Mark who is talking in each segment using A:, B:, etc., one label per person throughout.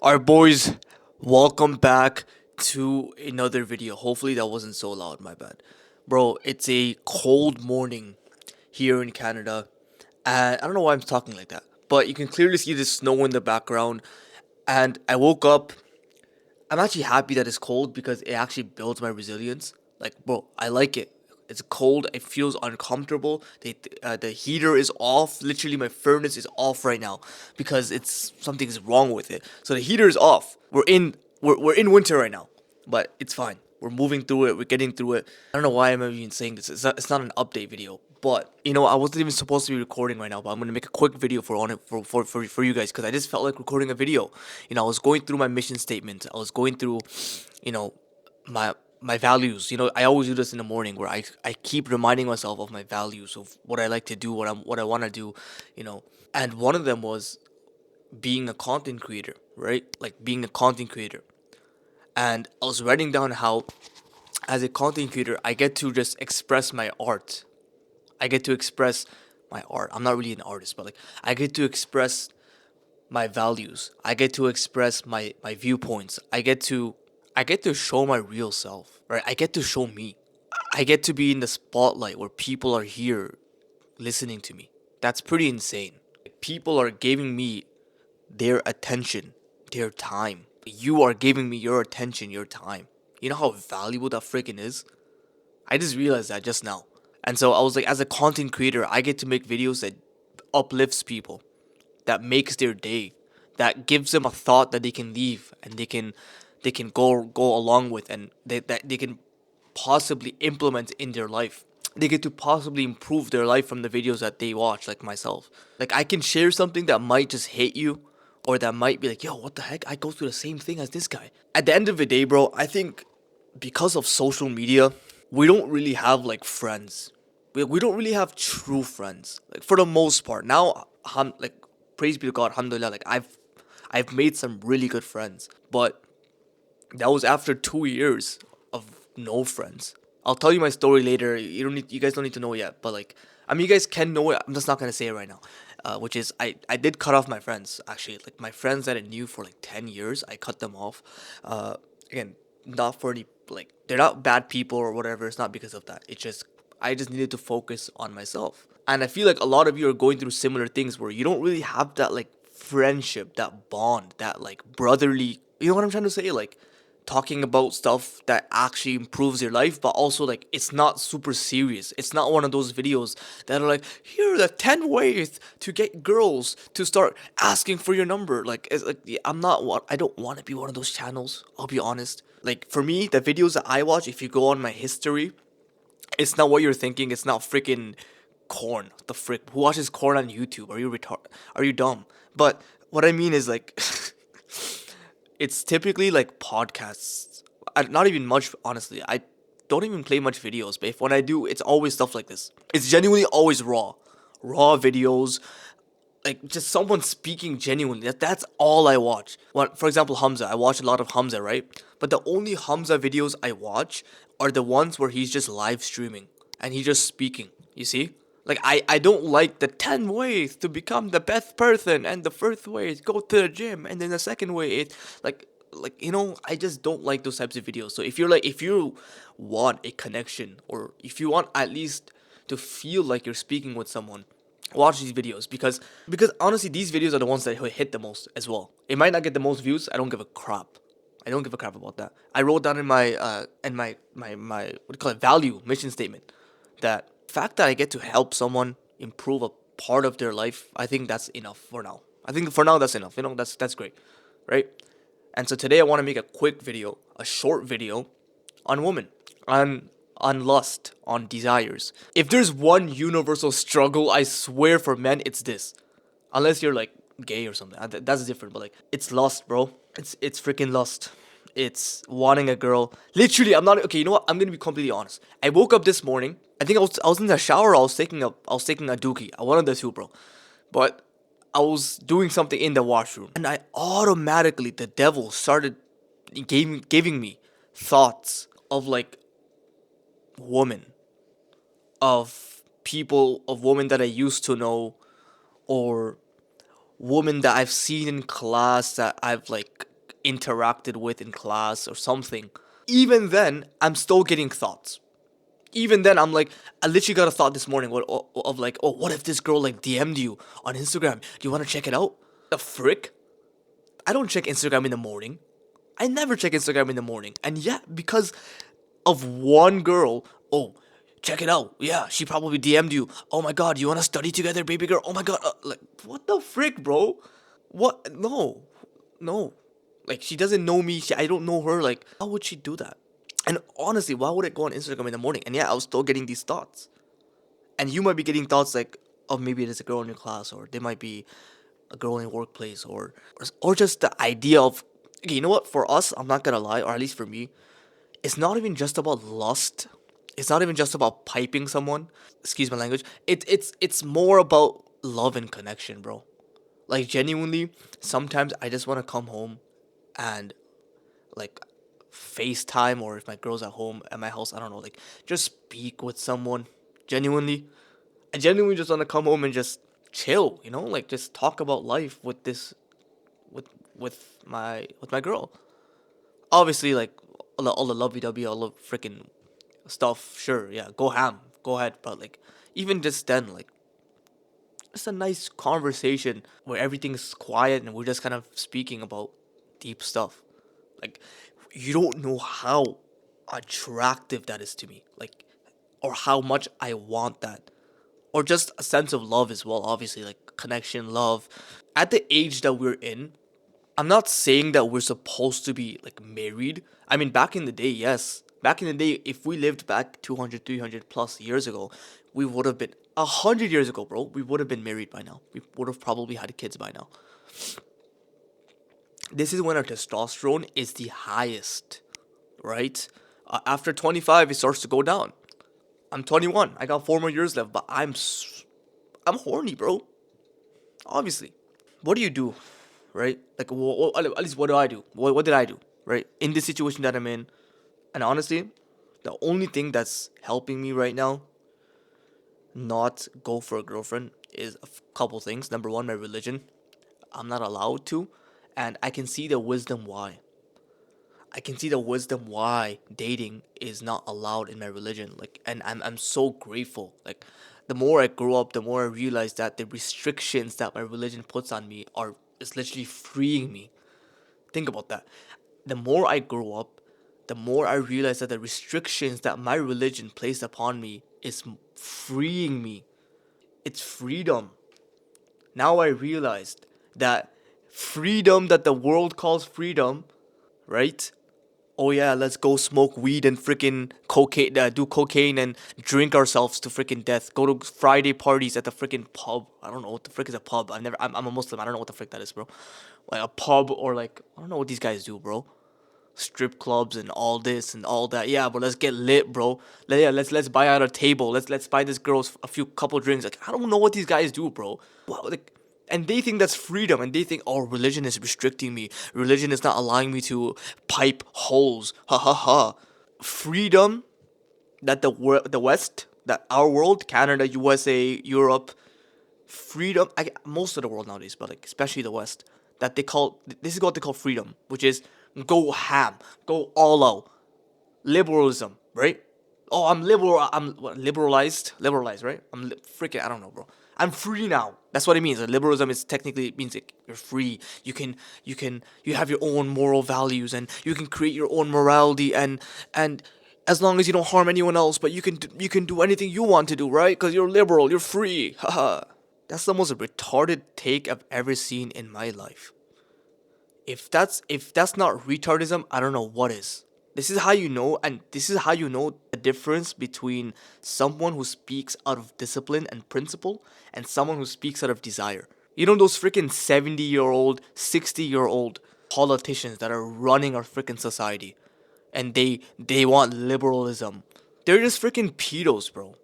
A: Our boys, welcome back to another video. Hopefully that wasn't so loud, my bad. Bro, it's a cold morning here in Canada. And I don't know why I'm talking like that. But you can clearly see the snow in the background. And I woke up. I'm actually happy that it's cold because it actually builds my resilience. Like, bro, I like it. It's cold. It feels uncomfortable. The heater is off. Literally, my furnace is off right now because it's something's wrong with it. So the heater is off. We're in winter right now, but it's fine. We're moving through it. We're getting through it. I don't know why I'm even saying this. It's not an update video, but I wasn't even supposed to be recording right now. But I'm gonna make a quick video on it for you guys because I just felt like recording a video. I was going through my mission statement. I was going through, you know, my values. I always do this in the morning where I keep reminding myself of my values of what I like to do, what I want to do. And one of them was being a content creator, right? Like being a content creator. And I was writing down how, as a content creator, I get to just express my art. I get to express my art. I'm not really an artist, but like I get to express my values. I get to express my viewpoints. I get to show my real self, right? I get to show me. I get to be in the spotlight where people are here listening to me. That's pretty insane. People are giving me their attention, their time. You are giving me your attention, your time. You know how valuable that freaking is? I just realized that just now. And so I was like, as a content creator, I get to make videos that uplifts people, that makes their day, that gives them a thought that they can leave and they can go along with, and that they can possibly implement in their life. They get to possibly improve their life from the videos that they watch, like myself. Like I can share something that might just hit you, or that might be like, yo, what the heck? I go through the same thing as this guy. At the end of the day, bro, I think because of social media, we don't really have like friends. We don't really have true friends. Like for the most part. Now, like praise be to God, alhamdulillah, like I've made some really good friends. But that was after 2 years of no friends. I'll tell you my story later. You guys don't need to know yet. But like, I mean, you guys can know it. I'm just not gonna say it right now. Which is, I did cut off my friends actually. Like my friends that I knew for like 10 years, I cut them off. Again, not for any, like, they're not bad people or whatever. It's not because of that. It's just I just needed to focus on myself. And I feel like a lot of you are going through similar things where you don't really have that like friendship, that bond, that like brotherly. You know what I'm trying to say? Like talking about stuff that actually improves your life, but also like it's not super serious. It's not one of those videos that are like, here are the 10 ways to get girls to start asking for your number. Like, it's like, yeah, I don't want to be one of those channels. I'll be honest. Like for me, the videos that I watch, if you go on my history, it's not what you're thinking. It's not freaking corn. The frick? Who watches corn on YouTube? Are you retard? Are you dumb? But what I mean is like, it's typically like podcasts. Not even much, honestly. I don't even play much videos, but when I do, it's always stuff like this. It's genuinely always raw videos, like just someone speaking genuinely. That's all I watch. For example, Hamza. I watch a lot of Hamza, right? But the only Hamza videos I watch are the ones where he's just live streaming and he's just speaking. You see? Like I don't like the 10 ways to become the best person, and the first way is go to the gym, and then the second way is I just don't like those types of videos. So if you want a connection, or if you want at least to feel like you're speaking with someone, watch these videos, because honestly these videos are the ones that hit the most as well. It might not get the most views. I don't give a crap. I don't give a crap about that. I wrote down in my what do you call it, value mission statement, that fact that I get to help someone improve a part of their life, I think that's enough for now. I think for now that's enough. That's great, right? And so today I want to make a quick video, a short video on women, on lust, on desires. If there's one universal struggle, I swear, for men, it's this. Unless you're like gay or something, that's different. But like, it's lust, bro. It's freaking lust. It's wanting a girl. Literally, I'm not okay. You know what? I'm gonna be completely honest. I woke up this morning. I think I was in the shower. I was taking a dookie. I wanted the two, bro. But I was doing something in the washroom, and I automatically, the devil started giving me thoughts of like women, of women that I used to know, or women that I've seen in class that I've like interacted with in class or something. Even then, I'm still getting thoughts. Even then, I'm like, I literally got a thought this morning of like, oh, what if this girl like DM'd you on Instagram? Do you want to check it out? The frick? I don't check Instagram in the morning. I never check Instagram in the morning. And yeah, because of one girl, oh, check it out. Yeah, she probably DM'd you. Oh my god, you want to study together, baby girl? Oh my god. Like, what the frick, bro? What? No. No. Like, she doesn't know me. I don't know her. Like, how would she do that? And honestly, why would I go on Instagram in the morning? And yeah, I was still getting these thoughts. And you might be getting thoughts like, oh, maybe there's a girl in your class, or there might be a girl in your workplace, or just the idea of, okay, you know what? For us, I'm not gonna lie, or at least for me, it's not even just about lust. It's not even just about piping someone. Excuse my language. It's more about love and connection, bro. Like, genuinely, sometimes I just want to come home and like FaceTime, or if my girl's at home at my house, I don't know, like just speak with someone. Genuinely, I genuinely just want to come home and just chill, like just talk about life with with with my girl. Obviously, like all the lovey dovey, all the freaking stuff. Sure, yeah, go ham, go ahead. But like, even just then, like, it's a nice conversation where everything's quiet and we're just kind of speaking about deep stuff. Like, you don't know how attractive that is to me. Like, or how much I want that. Or just a sense of love as well, obviously, like connection, love. At the age that we're in, I'm not saying that we're supposed to be like married. I mean, back in the day, yes. Back in the day, if we lived back 200, 300 plus years ago, we would have been 100 years ago, bro. We would have been married by now. We would have probably had kids by now. This is when our testosterone is the highest, right? After 25, it starts to go down. I'm 21. I got 4 more years left, but I'm horny, bro. Obviously. What do you do, right? Like, at least what do I do? What did I do, right? In this situation that I'm in, and honestly, the only thing that's helping me right now not go for a girlfriend is a couple things. Number one, my religion. I'm not allowed to, and I can see the wisdom why. I can see the wisdom why dating is not allowed in my religion. Like, and I'm so grateful. Like, the more I grow up, the more I realize that the restrictions that my religion puts on me are is literally freeing me. Think about that. The more I grow up, the more I realize that the restrictions that my religion placed upon me is freeing me. It's freedom. Now I realized that freedom that the world calls freedom, right? Oh yeah, let's go smoke weed and freaking cocaine, do cocaine and drink ourselves to freaking death. Go to Friday parties at the freaking pub. I don't know what the frick is a pub. I'm a Muslim. I don't know what the frick that is, bro. Like a pub, or like, I don't know what these guys do, bro. Strip clubs and all this and all that. Yeah, but let's get lit, bro. Let's buy out a table. Let's buy this girl's a few couple drinks. Like, I don't know what these guys do, bro. What, like, and they think that's freedom, and they think, oh, religion is restricting me. Religion is not allowing me to pipe holes. Ha ha ha. Freedom that the West, that our world, Canada, USA, Europe, freedom. Most of the world nowadays, but like especially the West, that they call, this is what they call freedom, which is go ham, go all out, liberalism, right? Oh, I'm liberal. I'm what, liberalized, right? Freaking. I don't know, bro. I'm free now. That's what it means. Liberalism is technically, it means like you're free. You have your own moral values, and you can create your own morality, and as long as you don't harm anyone else, but you can do anything you want to do, right? Because you're liberal, you're free. Haha. That's the most retarded take I've ever seen in my life. If that's not retardism, I don't know what is. This is how you know, and this is how you know the difference between someone who speaks out of discipline and principle and someone who speaks out of desire. You know those freaking 70-year-old, 60-year-old politicians that are running our freaking society, and they want liberalism. They're just freaking pedos, bro.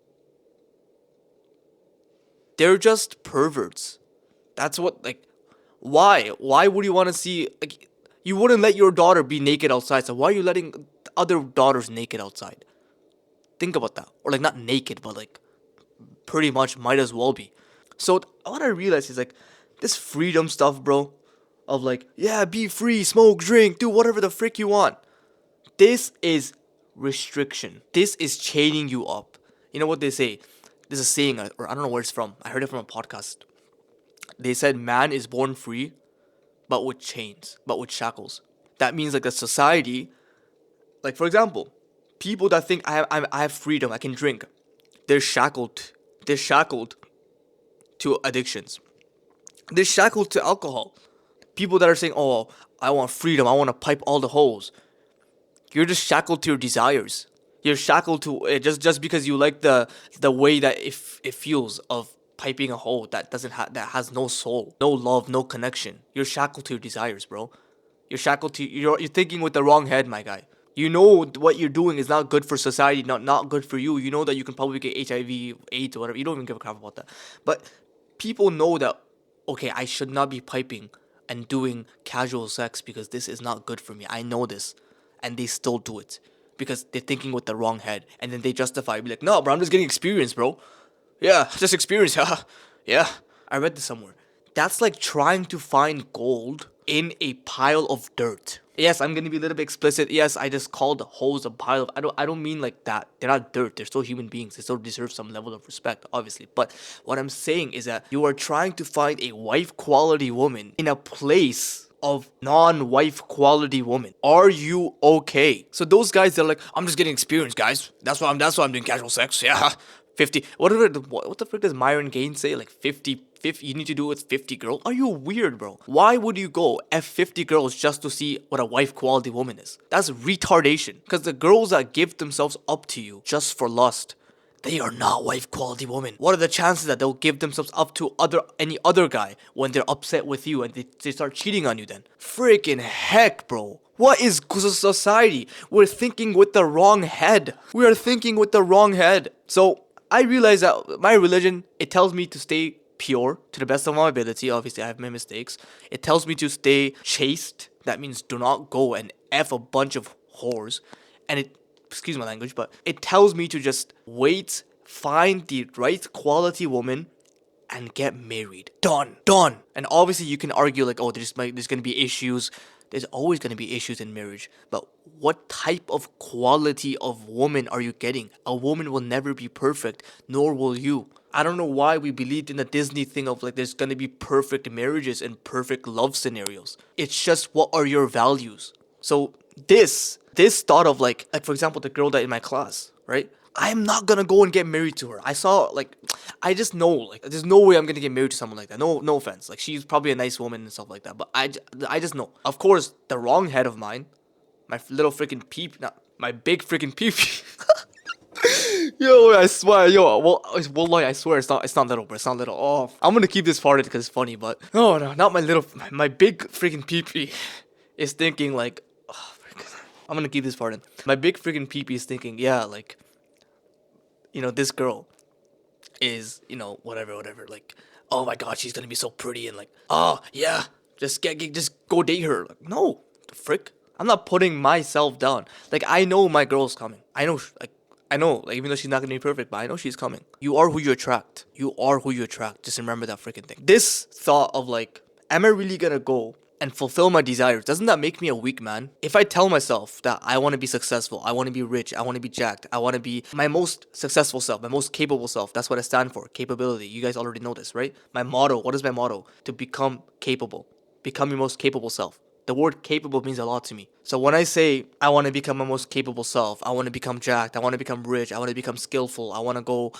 A: They're just perverts. That's what, like, why? Why would you want to see, like, you wouldn't let your daughter be naked outside, so why are you letting other daughters naked outside? Think about that. Or like not naked, but like pretty much might as well be. So what I realized is like this freedom stuff, bro. of like, yeah, be free, smoke, drink, do whatever the frick you want. This is restriction. This is chaining you up. You know what they say? There's a saying, or I don't know where it's from. I heard it from a podcast. They said man is born free, but with chains, but with shackles. That means like a society, like for example, people that think I have freedom, I can drink, they're shackled. They're shackled to addictions. They're shackled to alcohol. People that are saying, "Oh, I want freedom. I want to pipe all the holes." You're just shackled to your desires. You're shackled to just because you like the way that it feels of piping a hole that has no soul, no love, no connection. You're shackled to your desires, bro. You're shackled to you're thinking with the wrong head, my guy. You know what you're doing is not good for society, not good for you. You know that you can probably get HIV, AIDS, or whatever. You don't even give a crap about that. But people know that okay, I should not be piping and doing casual sex because this is not good for me. I know this, and they still do it because they're thinking with the wrong head, and then they justify, be like, no, bro, I'm just getting experience, bro. Yeah, just experience. Yeah, I read this somewhere. That's like trying to find gold in a pile of dirt. Yes, I'm gonna be a little bit explicit. Yes, I just called the hoes a pile of. I don't mean like that. They're not dirt. They're still human beings. They still deserve some level of respect, obviously. But what I'm saying is that you are trying to find a wife quality woman in a place of non-wife quality woman. Are you okay? So those guys, they're like, I'm just getting experience, guys. That's why I'm doing casual sex. Yeah. 50 what the frick does Myron Gaines say, like 50 you need to do it with 50 girls? Are you weird, bro? Why would you go F50 girls just to see what a wife quality woman is? That's retardation, because the girls that give themselves up to you just for lust, they are not wife quality women. What are the chances that they'll give themselves up to any other guy when they're upset with you and they start cheating on you then? Freaking heck, bro. What is society? We're thinking with the wrong head. We are thinking with the wrong head. So I realize that my religion, it tells me to stay pure to the best of my ability. Obviously, I have my mistakes. It tells me to stay chaste. That means do not go and F a bunch of whores. And excuse my language, but it tells me to just wait, find the right quality woman, and get married. Done. Done. And obviously you can argue like, oh, there's gonna be issues. There's always gonna be issues in marriage. But what type of quality of woman are you getting? A woman will never be perfect, nor will you. I don't know why we believed in the Disney thing of like there's gonna be perfect marriages and perfect love scenarios. It's just what are your values? So this thought of like for example the girl that in my class, right? I'm not gonna go and get married to her. I saw like, I just know like there's no way I'm gonna get married to someone like that. No offense. Like she's probably a nice woman and stuff like that. But I just know. Of course, the wrong head of mine, my little freaking peep, not my big freaking peep. Yo, I swear, yo, wallahi, I swear it's not little, bro. It's not little. Oh, I'm gonna keep this part because it's funny, but no, not my big freaking peepee is thinking like, oh, I'm gonna keep this part in. My big freaking peepee is thinking, yeah, like, this girl is, whatever, like, oh my god, she's gonna be so pretty and like, oh yeah, just go date her. Like, no, the frick, I'm not putting myself down. Like, I know my girl's coming. I know, like, even though she's not gonna be perfect, but I know she's coming. You are who you attract. You are who you attract. Just remember that freaking thing. This thought of like, am I really gonna go and fulfill my desires? Doesn't that make me a weak man? If I tell myself that I want to be successful, I want to be rich, I want to be jacked, I want to be my most successful self, my most capable self. That's what I stand for. Capability. You guys already know this, right? My motto. What is my motto? To become capable. Become your most capable self. The word capable means a lot to me. So when I say I want to become my most capable self, I want to become jacked, I want to become rich, I want to become skillful, I want to go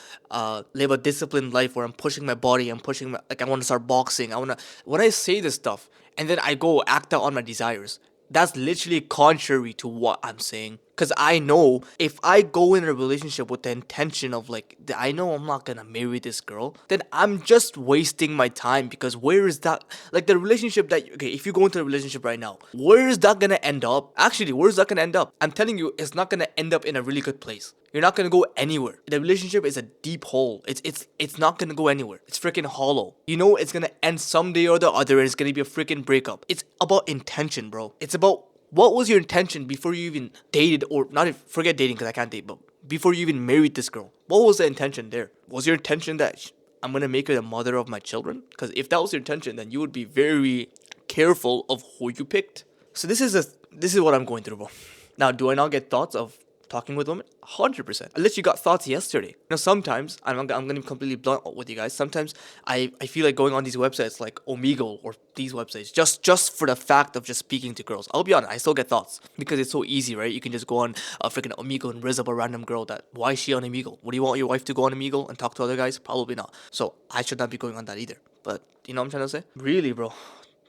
A: live a disciplined life where I'm pushing my body, like I want to start boxing. When I say this stuff and then I go act out on my desires, that's literally contrary to what I'm saying. Because I know if I go in a relationship with the intention of like, I know I'm not gonna marry this girl, then I'm just wasting my time. Because where is that, like the relationship that, okay, if you go into a relationship right now, where is that gonna end up? Actually, where is that gonna end up? I'm telling you, it's not gonna end up in a really good place. You're not gonna go anywhere. The relationship is a deep hole. It's not gonna go anywhere. It's freaking hollow. You know it's gonna end someday or the other, and it's gonna be a freaking breakup. It's about intention, bro. It's about what was your intention before you even dated, or not forget dating because I can't date, but before you even married this girl. What was the intention there? Was your intention that I'm gonna make her the mother of my children? Because if that was your intention, then you would be very careful of who you picked. So this is what I'm going through, bro. Now, do I not get thoughts of talking with women? 100%. I literally got thoughts yesterday. Sometimes I'm gonna be completely blunt with you guys. Sometimes I feel like going on these websites like Omegle or these websites just for the fact of just speaking to girls. I'll be honest, I still get thoughts because it's so easy, right? You can just go on a freaking Omegle and riz up a random girl. That why is she on Omegle? Would you want your wife to go on Omegle and talk to other guys? Probably not. So I should not be going on that either. But you know what I'm trying to say? Really, bro.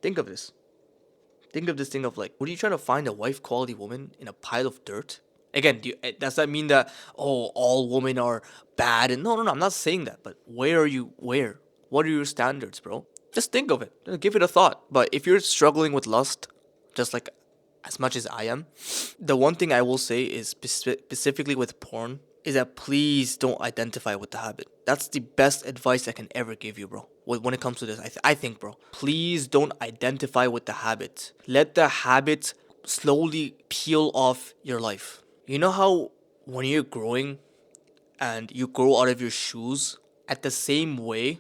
A: Think of this. Think of this thing of like, what are you trying to find a wife quality woman in a pile of dirt? Again, does that mean that, oh, all women are bad? And no, I'm not saying that. But where are you? Where? What are your standards, bro? Just think of it. Give it a thought. But if you're struggling with lust, just like as much as I am, the one thing I will say is specifically with porn is that please don't identify with the habit. That's the best advice I can ever give you, bro. When it comes to this, I think, bro, please don't identify with the habit. Let the habit slowly peel off your life. You know how when you're growing and you grow out of your shoes, at the same way,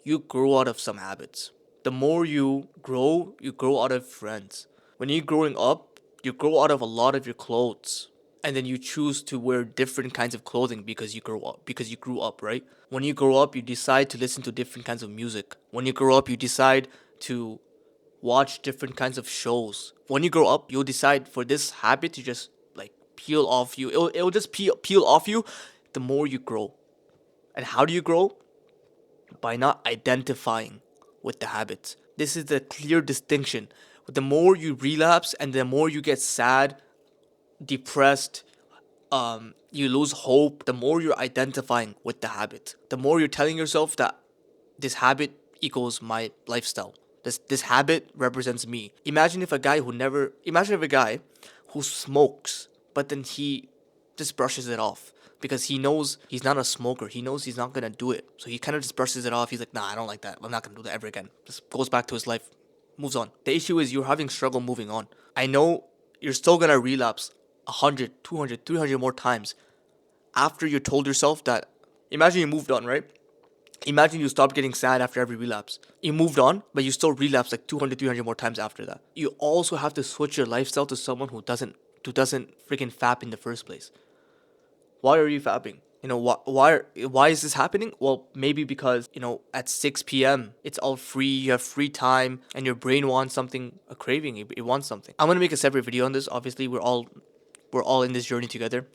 A: you grow out of some habits. The more you grow out of friends. When you're growing up, you grow out of a lot of your clothes. And then you choose to wear different kinds of clothing because you grew up, right? When you grow up, you decide to listen to different kinds of music. When you grow up, you decide to watch different kinds of shows. When you grow up, you'll decide for this habit to just like peel off you. It'll just peel off you the more you grow. And how do you grow? By not identifying with the habits. This is the clear distinction. The more you relapse and the more you get sad, depressed, you lose hope, the more you're identifying with the habit. The more you're telling yourself that this habit equals my lifestyle. This habit represents me. Imagine if a guy who smokes, but then he just brushes it off because he knows he's not a smoker. He knows he's not gonna do it. So he kind of just brushes it off. He's like, nah, I don't like that. I'm not gonna do that ever again. Just goes back to his life, moves on. The issue is you're having struggle moving on. I know you're still gonna relapse 100, 200, 300 more times after you told yourself that. Imagine you moved on, right? Imagine you stopped getting sad after every relapse. You moved on, but you still relapse like 200, 300 more times after that. You also have to switch your lifestyle to someone who doesn't freaking fap in the first place. Why are you fapping? Why is this happening? Well, maybe because, at 6 p.m. it's all free, you have free time, and your brain wants something, a craving, it wants something. I'm gonna make a separate video on this. Obviously, we're all in this journey together.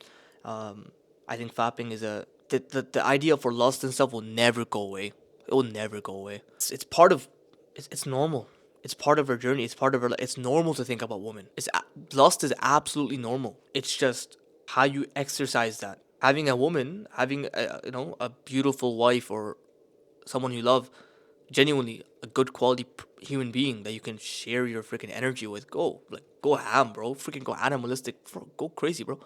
A: I think fapping is the idea for lust and stuff will never go away. It will never go away. It's part of it's normal. It's part of our journey. It's part of our life. It's normal to think about women. Lust is absolutely normal. It's just how you exercise that. Having a woman, having a beautiful wife or someone you love, genuinely a good quality human being that you can share your freaking energy with. Go ham, bro. Freaking go animalistic. Go crazy, bro.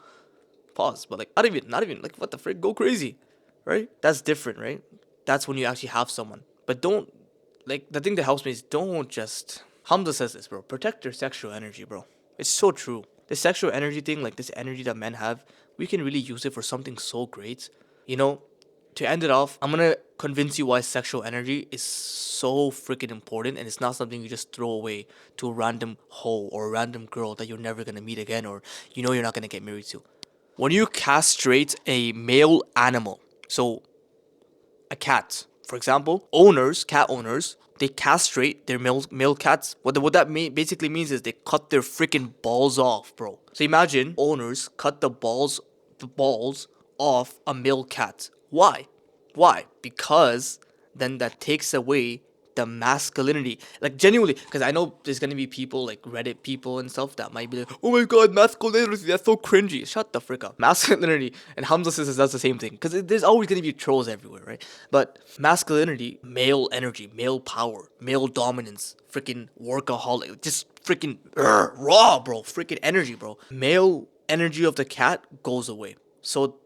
A: Pause, but like not even like what the frick, go crazy, right? That's different, right? That's when you actually have someone. But don't like the thing that helps me is don't just. Hamza says this, bro. Protect your sexual energy, bro. It's so true. The sexual energy thing, like this energy that men have, we can really use it for something so great. You know, to end it off, I'm gonna convince you why sexual energy is so freaking important and it's not something you just throw away to a random hoe or a random girl that you're never gonna meet again or you're not gonna get married to. When you castrate a male animal, so a cat, for example, cat owners, they castrate their male cats. What that basically means is they cut their freaking balls off, bro. So imagine owners cut the balls off a male cat. Why? Why? Because then that takes away the masculinity. Like genuinely, because I know there's gonna be people like Reddit people and stuff that might be like, oh my god, masculinity, that's so cringy. Shut the frick up. Masculinity, and Hamza says that's the same thing. Because there's always gonna be trolls everywhere, right? But masculinity, male energy, male power, male dominance, freaking workaholic, just freaking raw, bro. Freaking energy, bro. Male energy of the cat goes away. So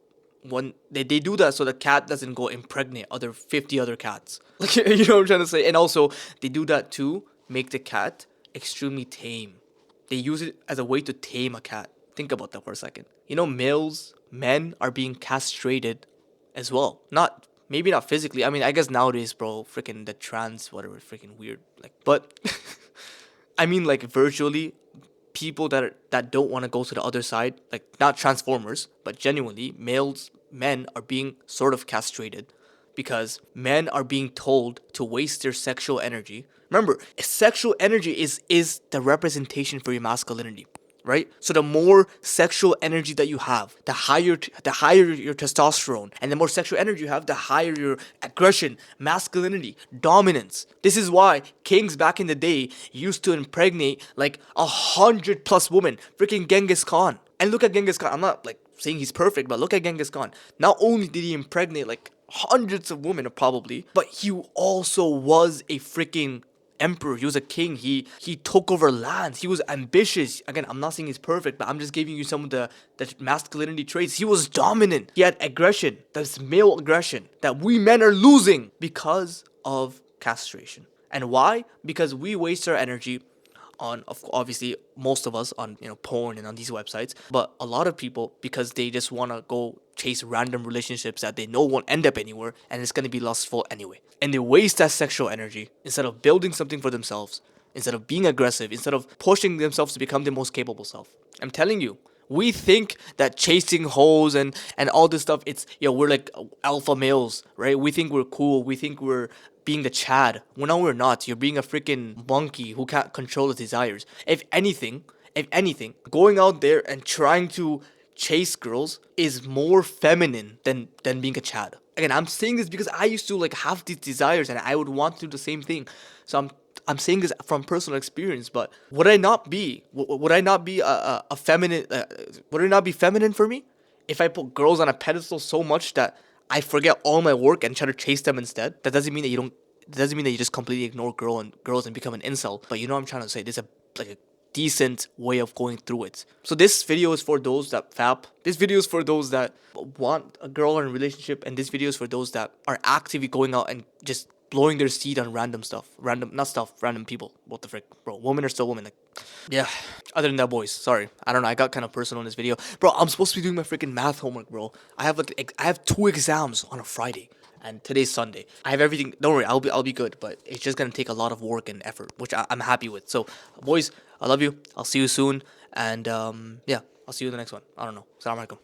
A: when they do that so the cat doesn't go impregnate 50 other cats. Like, you know what I'm trying to say? And also they do that to make the cat extremely tame. They use it as a way to tame a cat. Think about that for a second. Men are being castrated as well. Maybe not physically. I mean, I guess nowadays, bro, freaking the trans, whatever, freaking weird. Like, but I mean, like, virtually, people that don't want to go to the other side, like, not transformers, but genuinely men are being sort of castrated because men are being told to waste their sexual energy. Remember, sexual energy is the representation for your masculinity, right? So the more sexual energy that you have, the higher your testosterone, and the more sexual energy you have, the higher your aggression, masculinity, dominance. This is why kings back in the day used to impregnate like 100 plus women. Freaking Genghis Khan. And look at Genghis Khan. I'm not like saying he's perfect, but look at Genghis Khan. Not only did he impregnate like hundreds of women probably, but he also was a freaking emperor. He was a king. He took over lands. He was ambitious. Again, I'm not saying he's perfect, but I'm just giving you some of the masculinity traits. He was dominant. He had aggression. That's male aggression that we men are losing because of castration. And why? Because we waste our energy on, obviously, most of us on, porn and on these websites, but a lot of people, because they just want to go chase random relationships that they know won't end up anywhere and it's going to be lustful anyway, and they waste that sexual energy instead of building something for themselves, instead of being aggressive, instead of pushing themselves to become their most capable self. I'm telling you, we think that chasing hoes and all this stuff, it's, we're like alpha males, right? We think we're cool. We think we're being the Chad. Well, no, we're not. You're being a freaking monkey who can't control his desires. If anything, going out there and trying to chase girls is more feminine than being a Chad. Again, I'm saying this because I used to like have these desires and I would want to do the same thing. So I'm saying this from personal experience. But would I not be would I not be a feminine? Would it not be feminine for me if I put girls on a pedestal so much that I forget all my work and try to chase them instead? That doesn't mean that you don't. That doesn't mean that you just completely ignore girls and become an incel. But you know what I'm trying to say. There's a decent way of going through it. So this video is for those that fap. This video is for those that want a girl in a relationship, and this video is for those that are actively going out and just blowing their seed on random stuff. Random people. What the frick, bro? Women are still women. Like, yeah. Other than that, boys, sorry. I don't know. I got kind of personal in this video, bro. I'm supposed to be doing my freaking math homework, bro. I have 2 exams on a Friday. And today's Sunday. I have everything. Don't worry, I'll be good. But it's just gonna take a lot of work and effort, which I'm happy with. So, boys, I love you. I'll see you soon. And yeah, I'll see you in the next one. I don't know. Assalamu alaikum.